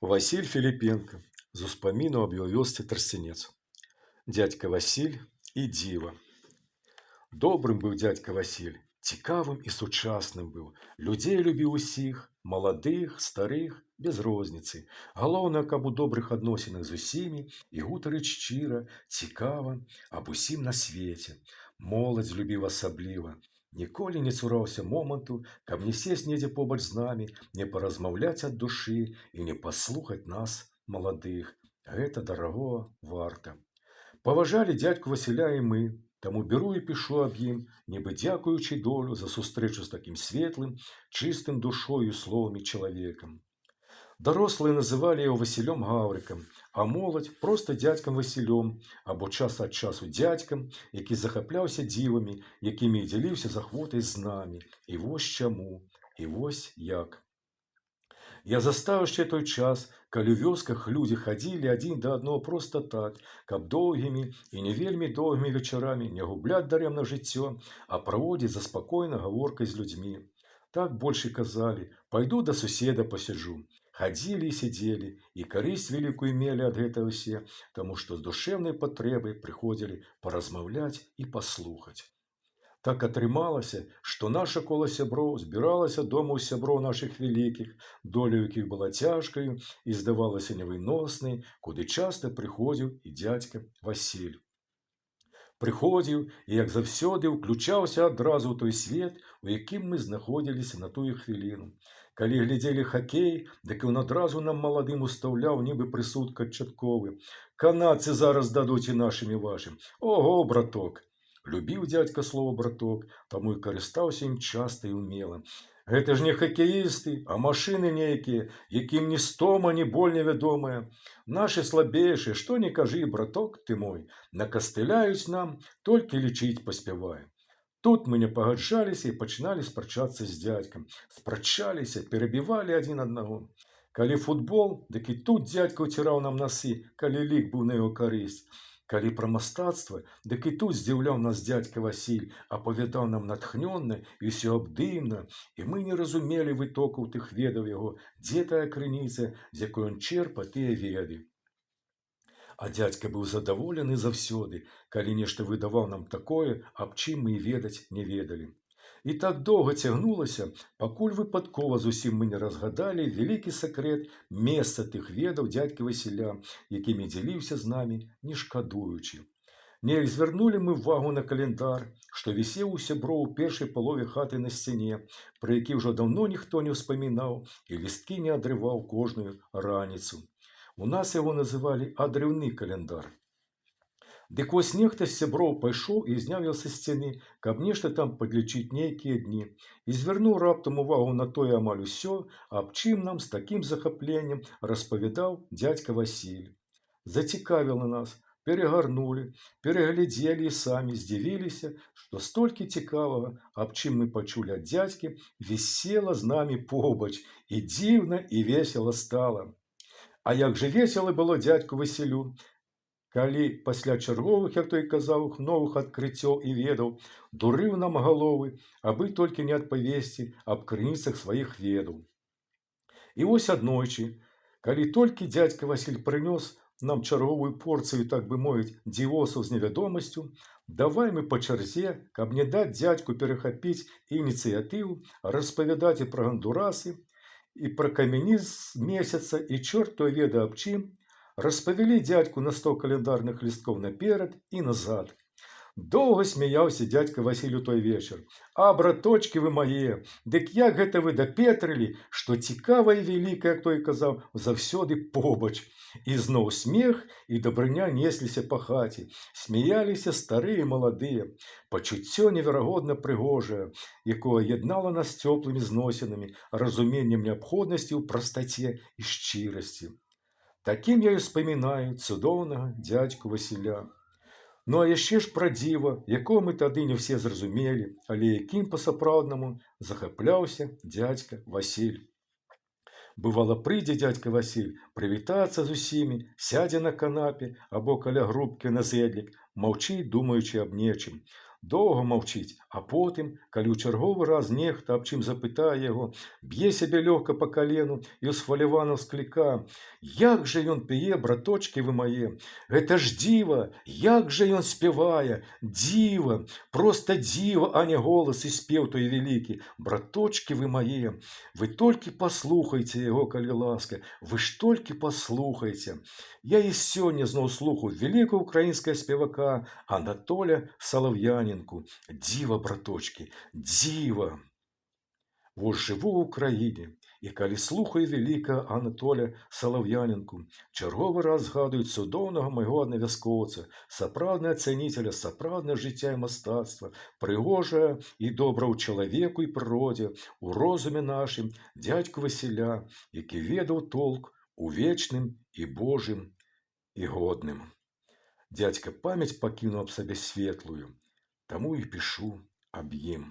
Василь Филипенко з успаміну аб яго вёсцы Трасцінец. Дядька Васіль і дзіва. Добрым быў дядька Васіль, цікавым і сучасным быў. Людзей любіў усіх, маладых, старых, без розніцы. Галоўнае, каб у добрых адносінах з усімі і гутарыць шчыра, цікава аб усім на свеце. Моладзь любіў асабліва. Ніколі не цураўся моманту, каб не сесть недзе побач з намі, не паразмаўляць ад душы і не паслухаць нас, маладых. Гэта дараго варта. Паважалі дядьку Васіля і мы, таму беру і пішу аб ім, нібы дзякуючы долю за сустрэчу з такім светлым, чыстым душою і словамі чалавекам. Дарослыя называлі яго Васілём Гаўрыкам, а моладзь проста дзядзькам Васілём, або час ад часу дзядзькам, які захапляўся дзівамі, якімі і дзяліўся з ахвотай з намі. І вось чаму, і вось як. Я застаў яшчэ той час, калі ў вёсках людзі хадзілі адзін да аднаго проста так, каб доўгімі і не вельмі доўгімі вечарамі не губляць дарэмна жыццё, а праводзіць за спакойнай гаворкай з людзьмі. Так больш і казалі: пайду да суседа пасяджу. Хадзілі і сядзелі, і карысць вялікую мелі ад гэтага ўсе, таму што з душэўнай патрэбай прыходзілі паразмаўляць і паслухаць. Так атрымалася, што наша кола сяброў збіралася дома ў сяброў нашых вялікіх, доля якіх была цяжкаю і здавалася невыноснай, куды часта прыходзіў і дзядзька Васіль. Прыходзіў і, як заўсёды, уключаўся адразу ў той свет, у якім мы знаходзіліся на тую хвіліну. Калі глядзелі хакей, дык ён адразу нам маладым устаўляў, нібы прысуд канчатковы: канадцы зараз дадуць і нашым і вашым. Ого, браток! Любіў дзядзька слова браток, таму і карыстаўся ім часта і ўмела. Гэта ж не хакеісты, а машыны нейкія, якім ні стома, ні боль невядомая. Нашы слабейшыя, што не кажы, браток ты мой, накастыляюць нам, толькі лічыць паспяваем. Тут мы не пагаджаліся і пачыналі спрачацца з дзядзькам. Спрачаліся, перабівалі адзін аднаго. Калі футбол, дык і тут дзядзька ўціраў нам насы, калі лік быў на яго карысць. Калі пра мастацтва, дык і тут здзіўляў нас дзядзька Васіль, апавядаў нам натхнённа і ўсё абдымна, і мы не разумелі вытокаў тых ведаў яго, дзе тая крыніца, з якой ён чэрпа тыя веды. А дзядзька быў задаволены заўсёды, калі нешта выдаваў нам такое, аб чым мы і ведаць не ведалі. І так доўга цягнулася, пакуль выпадкова зусім мы не разгадалі вялікі сакрэт месца тых ведаў дзядзькі Васіля, якімі дзяліўся з намі, не шкадуючы. Неяк звярнулі мы ўвагу на календар, што вісеў у сяброў у першай палове хаты на сцяне, пра які ўжо даўно ніхто не ўспамінаў і лісткі не адрываў кожную раніцу. У нас яго называлі адрыўны календар. Дык вось нехта з сяброў пайшоў і зняў яго са сцяны, каб нешта там падлічыць нейкія дні, і звярнуў раптам увагу на тое амаль усё, аб чым нам з такім захапленнем распавядаў дзядзька Васіль. Зацікавіла нас, перагарнулі, пераглядзелі і самі здзівіліся, што столькі цікавага, аб чым мы пачулі ад дзядзькі, вісела з намі побач, і дзіўна і весела стала. А як жа весела было дзядзьку Васілю, калі пасля чарговых, як той казаў, новых адкрыццёў і ведаў, дурыў нам галовы, абы толькі не адпавесці аб крыніцах сваіх ведаў. І вось аднойчы, калі толькі дзядзька Васіль прынёс нам чарговую порцыю, так бы мовіць, дзівосаў з невядомасцю, давай мы па чарзе, каб не даць дзядзьку перахапіць ініцыятыву, распавядаць і пра гандурасы, і пра камяні з месяца, і чорт той ведае аб чым, распавялі дзядзьку на 100 календарных лісткоў наперад і назад. Доўга смяяўся дзядзька Васіль у той вечар. А, браточкі вы мае, дык як гэта вы дапетрылі, што цікава і вялікае, як той казаў, заўсёды побач. І зноў смех і дабрыня несліся па хаце. Смяяліся старыя і маладыя. Пачуццё неверагодна прыгожае, якое яднала нас цёплымі зносінамі, разуменнем неабходнасці ў прастаце і шчырасці. Такім я і ўспамінаю цудоўнага дзядзьку Васіля. Ну а яшчэ ж пра дзіва, якого мы тады не ўсе зразумелі, але якім па-сапраўднаму захапляўся дзядзька Васіль. Бывала, прыйдзе дзядзька Васіль прывітацца з усімі, сядзе на канапе або каля грубкі на зэдлік, маўчыць, думаючы аб нечым. Доўга маўчыць, а потым, калі ў чарговы раз нехта аб чым запытае яго, б'е сябе лёгка па калену і ўсхвалявана ўсклікае: «Як жа ён п'е, браточкі вы мае! Гэта ж дзіва! Як жа ён спявае! Дзіва! Проста дзіва, а не голас і спеў той вялікі! Браточкі вы мае! Вы толькі паслухайце яго, калі ласка! Вы ж толькі паслухайце!» Я і сёння зноў слухаю вялікага ўкраінскага спевака Анатоля Салаўяненку. Дзіва, браточкі, дзіва! Вось жыву ў Украіне, і калі слухаю вялікага Анатоля Салаўяненку, чарговы раз згадую цудоўнага майго аднавяскоўца, сапраўднага цаніцеля сапраўднага жыцця і мастацтва, прыгожага і добрага ў чалавеку і прыродзе, у розуме нашым дзядзьку Васіля, які ведаў толк у вечным і Божым і годным. Дзядзька памяць пакінуў аб сабе светлую, таму і пішу аб ім.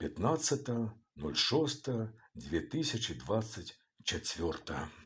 15.06.2024